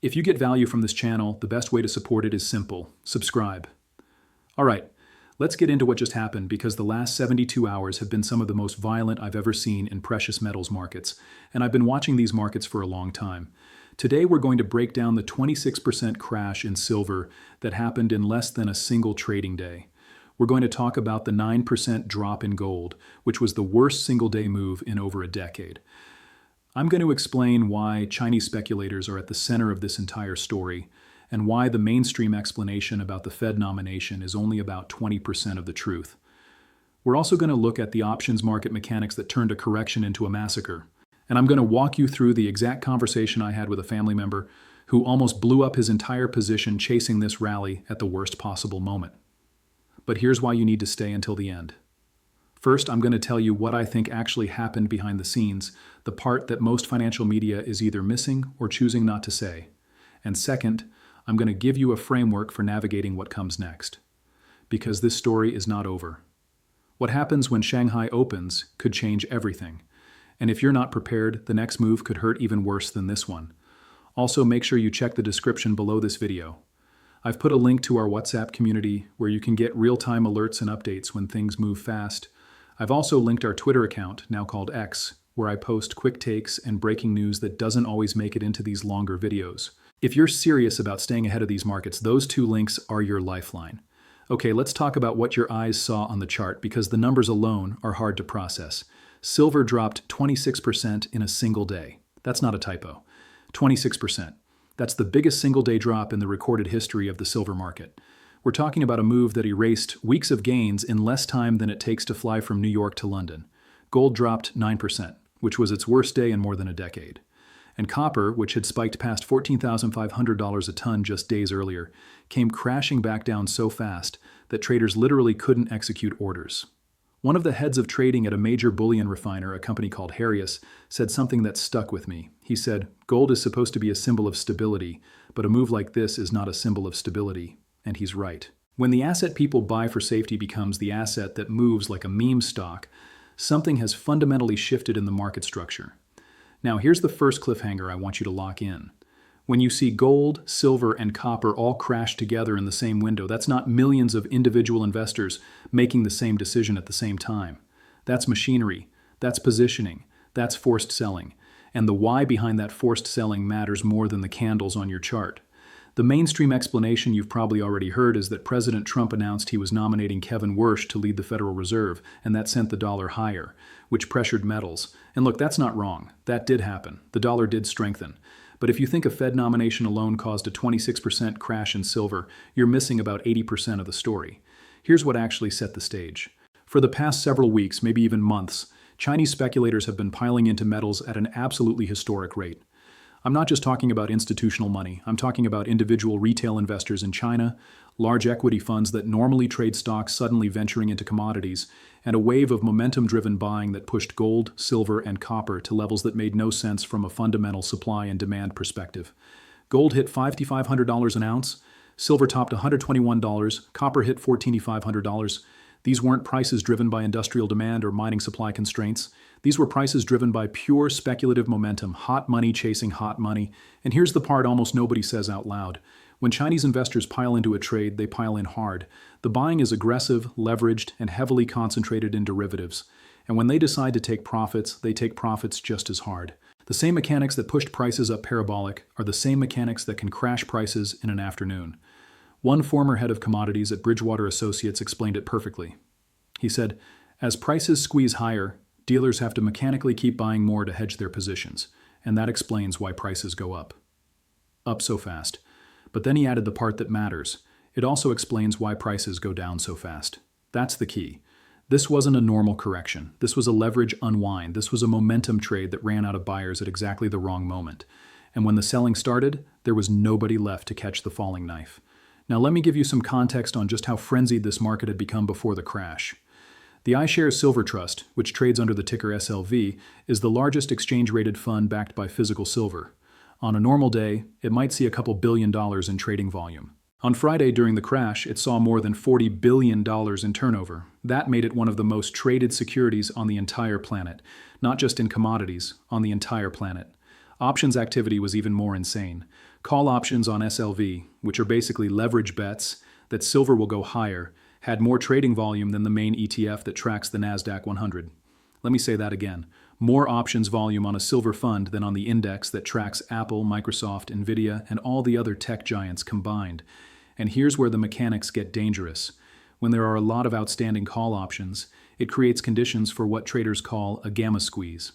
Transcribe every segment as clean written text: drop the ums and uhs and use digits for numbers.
If you get value from this channel, the best way to support it is simple: subscribe. All right, let's get into what just happened, because the last 72 hours have been some of the most violent I've ever seen in precious metals markets, and I've been watching these markets for a long time. Today we're going to break down the 26% crash in silver that happened in less than a single trading day. We're going to talk about the 9% drop in gold, which was the worst single-day move in over a decade. I'm going to explain why Chinese speculators are at the center of this entire story, and why the mainstream explanation about the Fed nomination is only about 20% of the truth. We're also going to look at the options market mechanics that turned a correction into a massacre. And I'm going to walk you through the exact conversation I had with a family member who almost blew up his entire position chasing this rally at the worst possible moment. But here's why you need to stay until the end. First, I'm going to tell you what I think actually happened behind the scenes, the part that most financial media is either missing or choosing not to say. And second, I'm going to give you a framework for navigating what comes next. Because this story is not over. What happens when Shanghai opens could change everything. And if you're not prepared, the next move could hurt even worse than this one. Also, make sure you check the description below this video. I've put a link to our WhatsApp community where you can get real-time alerts and updates when things move fast. I've also linked our Twitter account, now called X, where I post quick takes and breaking news that doesn't always make it into these longer videos. If you're serious about staying ahead of these markets, those two links are your lifeline. Okay, let's talk about what your eyes saw on the chart, because the numbers alone are hard to process. Silver dropped 26% in a single day. That's not a typo. 26%. That's the biggest single-day drop in the recorded history of the silver market. We're talking about a move that erased weeks of gains in less time than it takes to fly from New York to London. Gold dropped 9%, which was its worst day in more than a decade. And copper, which had spiked past $14,500 a ton just days earlier, came crashing back down so fast that traders literally couldn't execute orders. One of the heads of trading at a major bullion refiner, a company called Harrius, said something that stuck with me. He said, "Gold is supposed to be a symbol of stability, but a move like this is not a symbol of stability." And he's right. When the asset people buy for safety becomes the asset that moves like a meme stock, something has fundamentally shifted in the market structure. Now, here's the first cliffhanger I want you to lock in. When you see gold, silver, and copper all crash together in the same window, that's not millions of individual investors making the same decision at the same time. That's machinery, that's positioning, that's forced selling. And the why behind that forced selling matters more than the candles on your chart. The mainstream explanation you've probably already heard is that President Trump announced he was nominating Kevin Warsh to lead the Federal Reserve, and that sent the dollar higher, which pressured metals. And look, that's not wrong. That did happen. The dollar did strengthen. But if you think a Fed nomination alone caused a 26% crash in silver, you're missing about 80% of the story. Here's what actually set the stage. For the past several weeks, maybe even months, Chinese speculators have been piling into metals at an absolutely historic rate. I'm not just talking about institutional money. I'm talking about individual retail investors in China, large equity funds that normally trade stocks suddenly venturing into commodities, and a wave of momentum-driven buying that pushed gold, silver, and copper to levels that made no sense from a fundamental supply and demand perspective. Gold hit $5,500 an ounce, silver topped $121, copper hit $1,450. These weren't prices driven by industrial demand or mining supply constraints. These were prices driven by pure speculative momentum, hot money chasing hot money. And here's the part almost nobody says out loud. When Chinese investors pile into a trade, they pile in hard. The buying is aggressive, leveraged, and heavily concentrated in derivatives. And when they decide to take profits, they take profits just as hard. The same mechanics that pushed prices up parabolic are the same mechanics that can crash prices in an afternoon. One former head of commodities at Bridgewater Associates explained it perfectly. He said, "As prices squeeze higher, dealers have to mechanically keep buying more to hedge their positions, and that explains why prices go up so fast." But then he added the part that matters. It also explains why prices go down so fast. That's the key. This wasn't a normal correction. This was a leverage unwind. This was a momentum trade that ran out of buyers at exactly the wrong moment. And when the selling started, there was nobody left to catch the falling knife. Now let me give you some context on just how frenzied this market had become before the crash. The iShares Silver Trust, which trades under the ticker SLV, is the largest exchange-rated fund backed by physical silver. On a normal day, it might see a couple $1 billion in trading volume. On Friday during the crash, it saw more than $40 billion in turnover. That made it one of the most traded securities on the entire planet, not just in commodities, on the entire planet. Options activity was even more insane. Call options on SLV, which are basically leverage bets that silver will go higher, had more trading volume than the main ETF that tracks the Nasdaq 100. Let me say that again. More options volume on a silver fund than on the index that tracks Apple, Microsoft, Nvidia, and all the other tech giants combined. And here's where the mechanics get dangerous. When there are a lot of outstanding call options, it creates conditions for what traders call a gamma squeeze.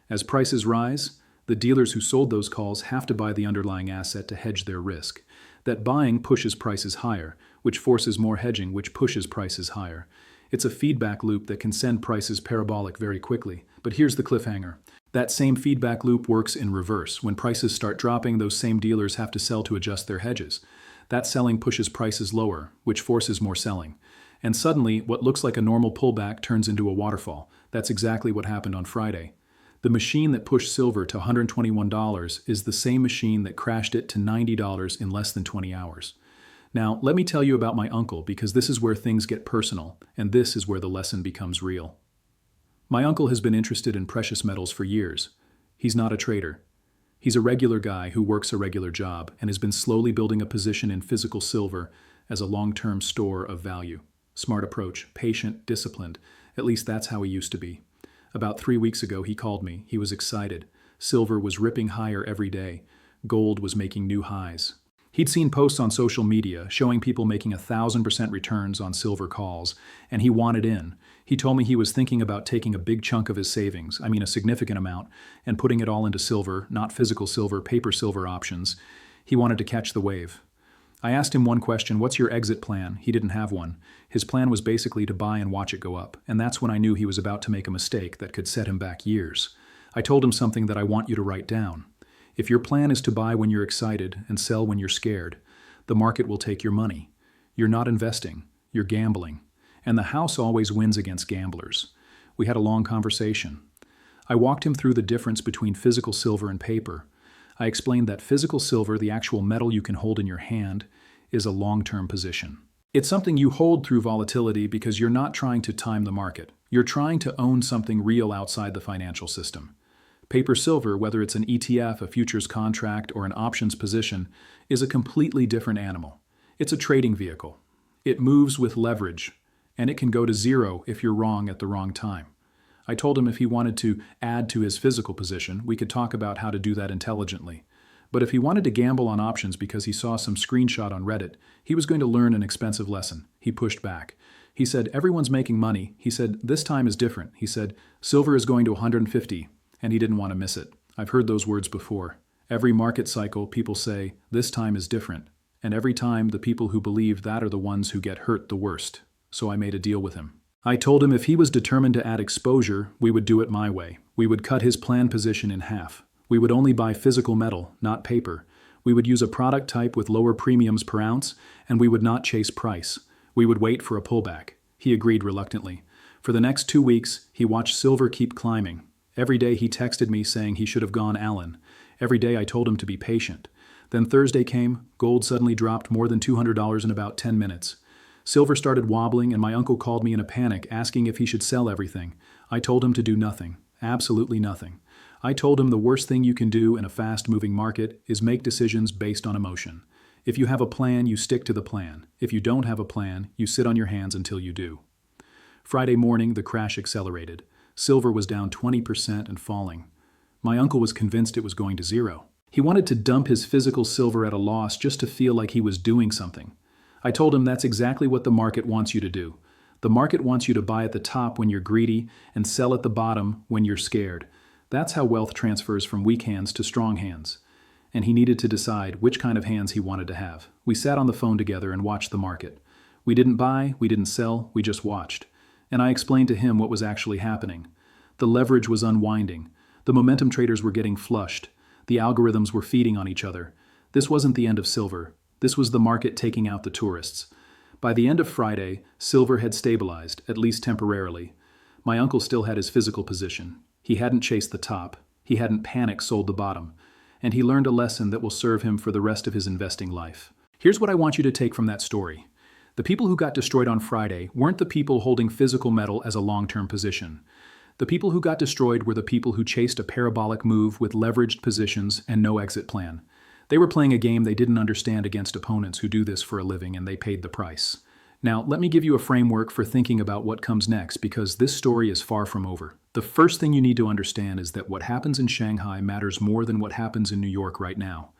As prices rise, the dealers who sold those calls have to buy the underlying asset to hedge their risk. That buying pushes prices higher, which forces more hedging, which pushes prices higher. It's a feedback loop that can send prices parabolic very quickly. But here's the cliffhanger. That same feedback loop works in reverse. When prices start dropping, those same dealers have to sell to adjust their hedges. That selling pushes prices lower, which forces more selling. And suddenly, what looks like a normal pullback turns into a waterfall. That's exactly what happened on Friday. The machine that pushed silver to $121 is the same machine that crashed it to $90 in less than 20 hours. Now, let me tell you about my uncle, because this is where things get personal, and this is where the lesson becomes real. My uncle has been interested in precious metals for years. He's not a trader. He's a regular guy who works a regular job and has been slowly building a position in physical silver as a long-term store of value. Smart approach, patient, disciplined. At least that's how he used to be. About 3 weeks ago, he called me. He was excited. Silver was ripping higher every day. Gold was making new highs. He'd seen posts on social media showing people making 1,000% returns on silver calls, and he wanted in. He told me he was thinking about taking a big chunk of his savings, I mean a significant amount, and putting it all into silver, not physical silver, paper silver options. He wanted to catch the wave. I asked him one question, what's your exit plan? He didn't have one. His plan was basically to buy and watch it go up, and that's when I knew he was about to make a mistake that could set him back years. I told him something that I want you to write down. If your plan is to buy when you're excited and sell when you're scared, the market will take your money. You're not investing, you're gambling. And the house always wins against gamblers. We had a long conversation. I walked him through the difference between physical silver and paper. I explained that physical silver, the actual metal you can hold in your hand, is a long-term position. It's something you hold through volatility because you're not trying to time the market. You're trying to own something real outside the financial system. Paper silver, whether it's an ETF, a futures contract, or an options position, is a completely different animal. It's a trading vehicle. It moves with leverage, and it can go to zero if you're wrong at the wrong time. I told him if he wanted to add to his physical position, we could talk about how to do that intelligently. But if he wanted to gamble on options because he saw some screenshot on Reddit, he was going to learn an expensive lesson. He pushed back. He said, everyone's making money. He said, this time is different. He said, silver is going to 150, and he didn't want to miss it. I've heard those words before. Every market cycle, people say, this time is different. And every time, the people who believe that are the ones who get hurt the worst. So I made a deal with him. I told him if he was determined to add exposure, we would do it my way. We would cut his planned position in half. We would only buy physical metal, not paper. We would use a product type with lower premiums per ounce, and we would not chase price. We would wait for a pullback. He agreed reluctantly. For the next 2 weeks, he watched silver keep climbing. Every day he texted me saying he should have gone Allen. Every day I told him to be patient. Then Thursday came, gold suddenly dropped more than $200 in about 10 minutes. Silver started wobbling, and my uncle called me in a panic, asking if he should sell everything. I told him to do nothing. Absolutely nothing. I told him the worst thing you can do in a fast-moving market is make decisions based on emotion. If you have a plan, you stick to the plan. If you don't have a plan, you sit on your hands until you do. Friday morning, the crash accelerated. Silver was down 20% and falling. My uncle was convinced it was going to zero. He wanted to dump his physical silver at a loss just to feel like he was doing something. I told him that's exactly what the market wants you to do. The market wants you to buy at the top when you're greedy and sell at the bottom when you're scared. That's how wealth transfers from weak hands to strong hands. And he needed to decide which kind of hands he wanted to have. We sat on the phone together and watched the market. We didn't buy, we didn't sell, we just watched. And I explained to him what was actually happening. The leverage was unwinding. The momentum traders were getting flushed. The algorithms were feeding on each other. This wasn't the end of silver. This was the market taking out the tourists. By the end of Friday, silver had stabilized, at least temporarily. My uncle still had his physical position. He hadn't chased the top. He hadn't panic sold the bottom. And he learned a lesson that will serve him for the rest of his investing life. Here's what I want you to take from that story. The people who got destroyed on Friday weren't the people holding physical metal as a long-term position. The people who got destroyed were the people who chased a parabolic move with leveraged positions and no exit plan. They were playing a game they didn't understand against opponents who do this for a living, and they paid the price. Now, let me give you a framework for thinking about what comes next, because this story is far from over. The first thing you need to understand is that what happens in Shanghai matters more than what happens in New York right now.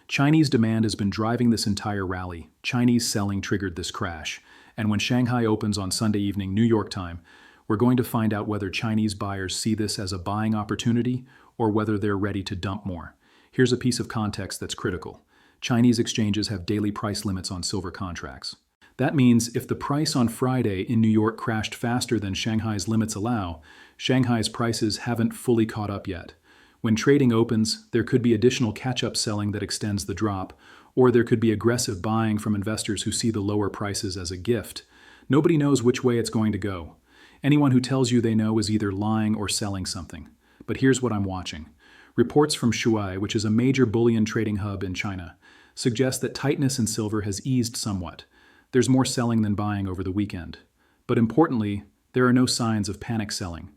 Chinese demand has been driving this entire rally. Chinese selling triggered this crash. And when Shanghai opens on Sunday evening, New York time, we're going to find out whether Chinese buyers see this as a buying opportunity or whether they're ready to dump more. Here's a piece of context that's critical. Chinese exchanges have daily price limits on silver contracts. That means if the price on Friday in New York crashed faster than Shanghai's limits allow, Shanghai's prices haven't fully caught up yet. When trading opens, there could be additional catch-up selling that extends the drop, or there could be aggressive buying from investors who see the lower prices as a gift. Nobody knows which way it's going to go. Anyone who tells you they know is either lying or selling something. But here's what I'm watching. Reports from Shuai, which is a major bullion trading hub in China, suggest that tightness in silver has eased somewhat. There's more selling than buying over the weekend. But importantly, there are no signs of panic selling.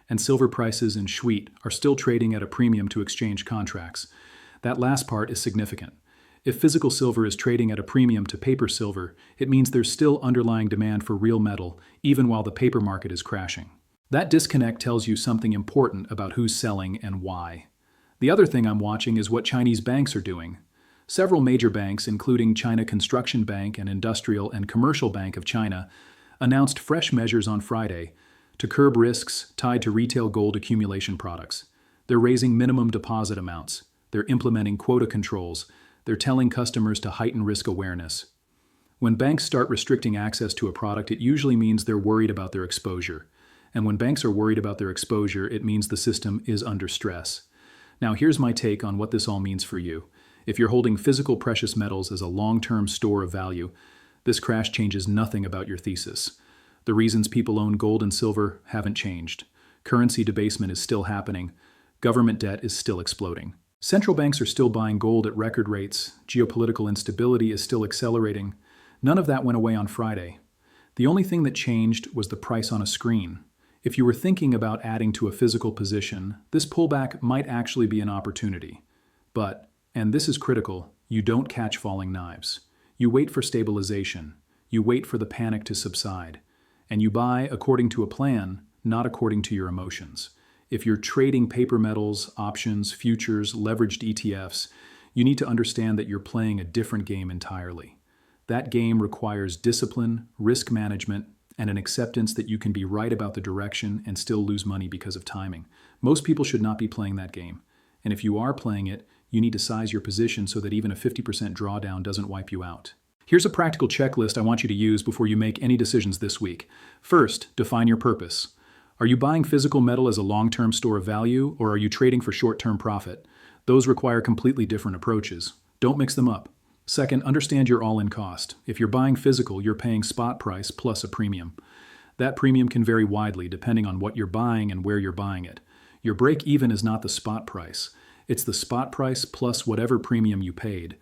And silver prices in Shuai are still trading at a premium to exchange contracts. That last part is significant. If physical silver is trading at a premium to paper silver, it means there's still underlying demand for real metal, even while the paper market is crashing. That disconnect tells you something important about who's selling and why. The other thing I'm watching is what Chinese banks are doing. Several major banks, including China Construction Bank and Industrial and Commercial Bank of China, announced fresh measures on Friday to curb risks tied to retail gold accumulation products. They're raising minimum deposit amounts. They're implementing quota controls. They're telling customers to heighten risk awareness. When banks start restricting access to a product, it usually means they're worried about their exposure. And when banks are worried about their exposure, it means the system is under stress. Now, here's my take on what this all means for you. If you're holding physical precious metals as a long-term store of value, this crash changes nothing about your thesis. The reasons people own gold and silver haven't changed. Currency debasement is still happening. Government debt is still exploding. Central banks are still buying gold at record rates. Geopolitical instability is still accelerating. None of that went away on Friday. The only thing that changed was the price on a screen. If you were thinking about adding to a physical position, this pullback might actually be an opportunity. But, and this is critical, you don't catch falling knives. You wait for stabilization. You wait for the panic to subside. And you buy according to a plan, not according to your emotions. If you're trading paper metals, options, futures, leveraged ETFs, you need to understand that you're playing a different game entirely. That game requires discipline, risk management, and an acceptance that you can be right about the direction and still lose money because of timing. Most people should not be playing that game. And if you are playing it, you need to size your position so that even a 50% drawdown doesn't wipe you out. Here's a practical checklist I want you to use before you make any decisions this week. First, define your purpose. Are you buying physical metal as a long-term store of value, or are you trading for short-term profit? Those require completely different approaches. Don't mix them up. Second, understand your all-in cost. If you're buying physical, you're paying spot price plus a premium. That premium can vary widely depending on what you're buying and where you're buying it. Your break-even is not the spot price. It's the spot price plus whatever premium you paid.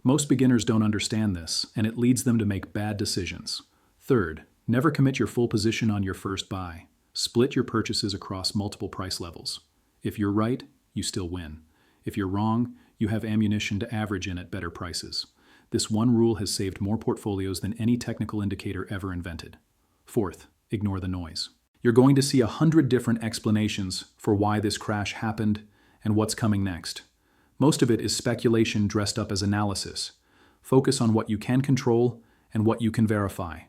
Most beginners don't understand this, and it leads them to make bad decisions. Third, never commit your full position on your first buy. Split your purchases across multiple price levels. If you're right, you still win. If you're wrong, you have ammunition to average in at better prices. This one rule has saved more portfolios than any technical indicator ever invented. Fourth, ignore the noise. You're going to see 100 different explanations for why this crash happened and what's coming next. Most of it is speculation dressed up as analysis. Focus on what you can control and what you can verify.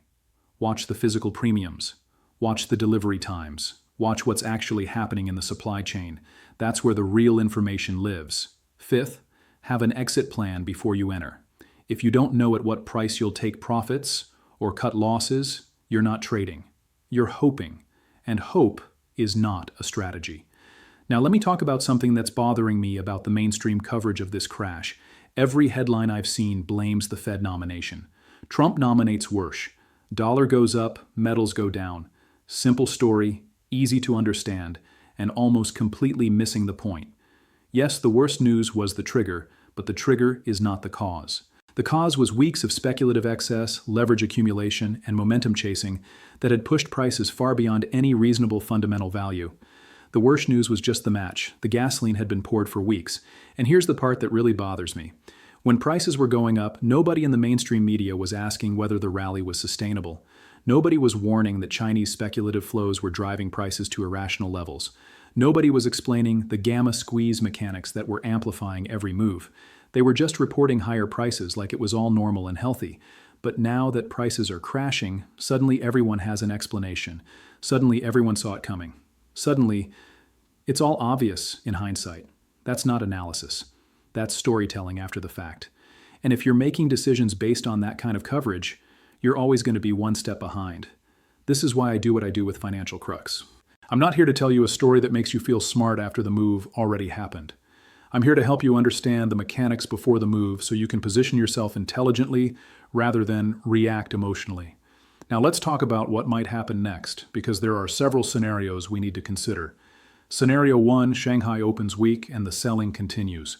Watch the physical premiums. Watch the delivery times. Watch what's actually happening in the supply chain. That's where the real information lives. Fifth, have an exit plan before you enter. If you don't know at what price you'll take profits or cut losses, you're not trading. You're hoping, and hope is not a strategy. Now let me talk about something that's bothering me about the mainstream coverage of this crash. Every headline I've seen blames the Fed nomination. Trump nominates Wersch. Dollar goes up, metals go down. Simple story, easy to understand, and almost completely missing the point. Yes, the worst news was the trigger, but the trigger is not the cause. The cause was weeks of speculative excess, leverage accumulation, and momentum chasing that had pushed prices far beyond any reasonable fundamental value. The worst news was just the match. The gasoline had been poured for weeks. And here's the part that really bothers me. When prices were going up, nobody in the mainstream media was asking whether the rally was sustainable. Nobody was warning that Chinese speculative flows were driving prices to irrational levels. Nobody was explaining the gamma squeeze mechanics that were amplifying every move. They were just reporting higher prices like it was all normal and healthy. But now that prices are crashing, suddenly everyone has an explanation. Suddenly everyone saw it coming. Suddenly, it's all obvious in hindsight. That's not analysis. That's storytelling after the fact. And if you're making decisions based on that kind of coverage, you're always going to be one step behind. This is why I do what I do with Financial Crux. I'm not here to tell you a story that makes you feel smart after the move already happened. I'm here to help you understand the mechanics before the move so you can position yourself intelligently rather than react emotionally. Now let's talk about what might happen next, because there are several scenarios we need to consider. Scenario 1, Shanghai opens weak and the selling continues.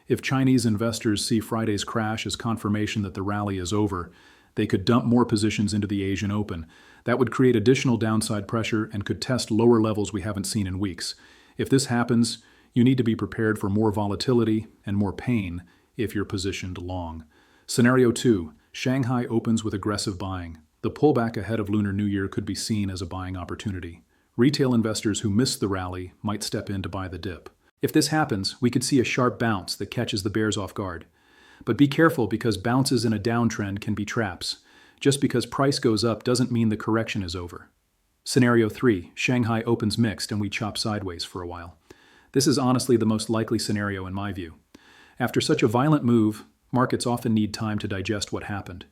If Chinese investors see Friday's crash as confirmation that the rally is over, they could dump more positions into the Asian Open. That would create additional downside pressure and could test lower levels we haven't seen in weeks. If this happens, you need to be prepared for more volatility and more pain if you're positioned long. Scenario 2, Shanghai opens with aggressive buying. The pullback ahead of Lunar New Year could be seen as a buying opportunity. Retail investors who missed the rally might step in to buy the dip. If this happens, we could see a sharp bounce that catches the bears off guard. But be careful, because bounces in a downtrend can be traps. Just because price goes up doesn't mean the correction is over. Scenario 3, Shanghai opens mixed and we chop sideways for a while. This is honestly the most likely scenario in my view. After such a violent move, markets often need time to digest what happened.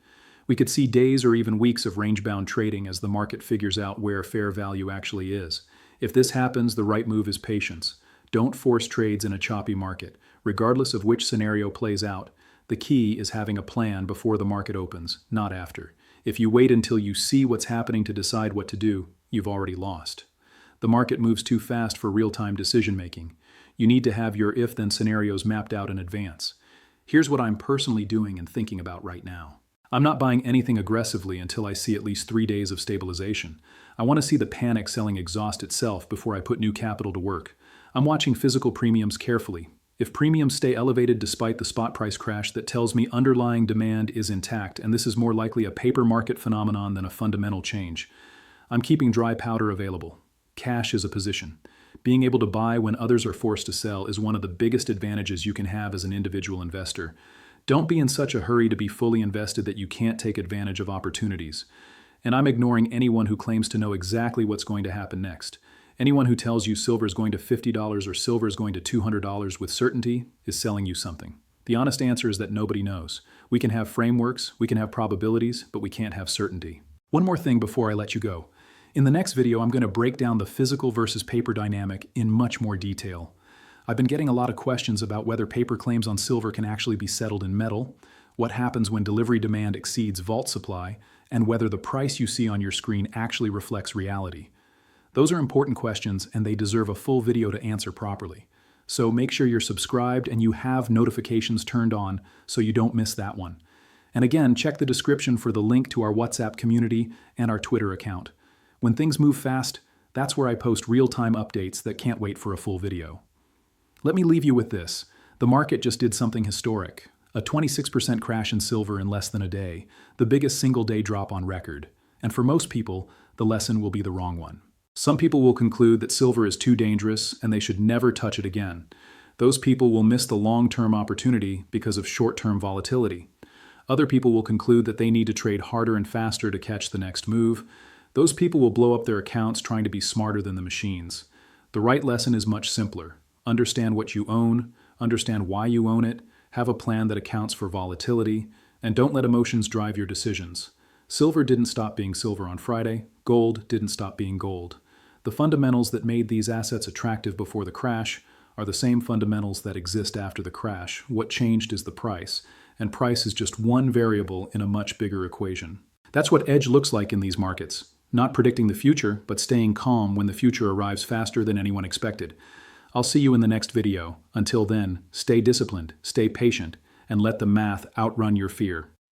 We could see days or even weeks of range-bound trading as the market figures out where fair value actually is. If this happens, the right move is patience. Don't force trades in a choppy market. Regardless of which scenario plays out, the key is having a plan before the market opens, not after. If you wait until you see what's happening to decide what to do, you've already lost. The market moves too fast for real-time decision-making. You need to have your if-then scenarios mapped out in advance. Here's what I'm personally doing and thinking about right now. I'm not buying anything aggressively until I see at least 3 days of stabilization. I want to see the panic selling exhaust itself before I put new capital to work. I'm watching physical premiums carefully. If premiums stay elevated despite the spot price crash, that tells me underlying demand is intact, and this is more likely a paper market phenomenon than a fundamental change. I'm keeping dry powder available. Cash is a position. Being able to buy when others are forced to sell is one of the biggest advantages you can have as an individual investor. Don't be in such a hurry to be fully invested that you can't take advantage of opportunities. And I'm ignoring anyone who claims to know exactly what's going to happen next. Anyone who tells you silver is going to $50 or silver is going to $200 with certainty is selling you something. The honest answer is that nobody knows. We can have frameworks, we can have probabilities, but we can't have certainty. One more thing before I let you go. In the next video, I'm going to break down the physical versus paper dynamic in much more detail. I've been getting a lot of questions about whether paper claims on silver can actually be settled in metal, what happens when delivery demand exceeds vault supply, and whether the price you see on your screen actually reflects reality. Those are important questions, and they deserve a full video to answer properly. So make sure you're subscribed and you have notifications turned on so you don't miss that one. And again, check the description for the link to our WhatsApp community and our Twitter account. When things move fast, that's where I post real-time updates that can't wait for a full video. Let me leave you with this. The market just did something historic. A 26% crash in silver in less than a day, the biggest single-day drop on record. And for most people, the lesson will be the wrong one. Some people will conclude that silver is too dangerous and they should never touch it again. Those people will miss the long-term opportunity because of short-term volatility. Other people will conclude that they need to trade harder and faster to catch the next move. Those people will blow up their accounts trying to be smarter than the machines. The right lesson is much simpler. Understand what you own, understand why you own it, have a plan that accounts for volatility, and don't let emotions drive your decisions. Silver didn't stop being silver on Friday. Gold didn't stop being gold. The fundamentals that made these assets attractive before the crash are the same fundamentals that exist after the crash. What changed is the price, and price is just one variable in a much bigger equation. That's what edge looks like in these markets. Not predicting the future, but staying calm when the future arrives faster than anyone expected. I'll see you in the next video. Until then, stay disciplined, stay patient, and let the math outrun your fear.